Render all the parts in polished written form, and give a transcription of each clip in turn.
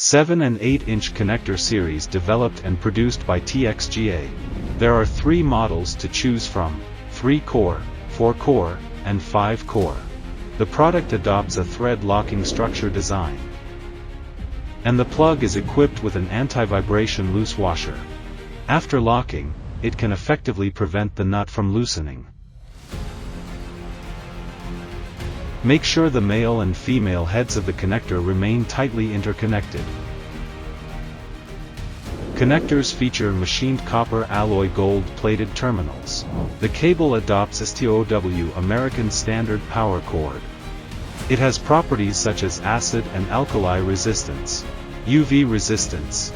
7 and 8-inch connector series developed and produced by TXGA. There are 3 models to choose from: 3-core, 4-core, and 5-core. The product adopts a thread locking structure design, and the plug is equipped with an anti-vibration loose washer. After locking, it can effectively prevent the nut from loosening. Make sure the male and female heads of the connector remain tightly interconnected. Connectors feature machined copper alloy gold-plated terminals. The cable adopts STOW American Standard Power Cord. It has properties such as acid and alkali resistance, UV resistance,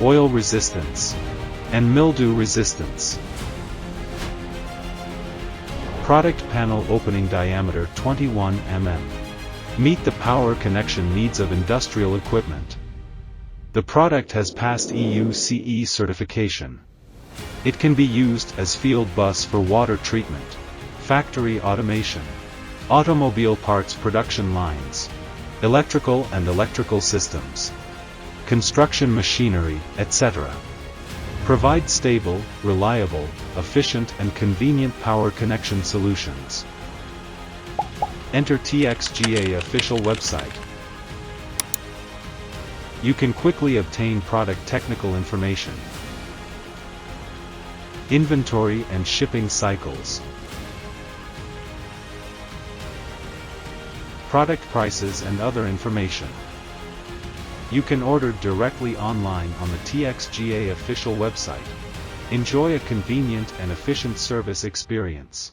oil resistance, and mildew resistance. Product panel opening diameter 21 mm. Meet the power connection needs of industrial equipment. The product has passed EU CE certification. It can be used as field bus for water treatment, factory automation, automobile parts production lines, electrical and electrical systems, construction machinery, etc. Provide stable, reliable, efficient and convenient power connection solutions. Enter TXGA official website. You can quickly obtain product technical information, inventory and shipping cycles, product prices and other information. You can order directly online on the TXGA official website. Enjoy a convenient and efficient service experience.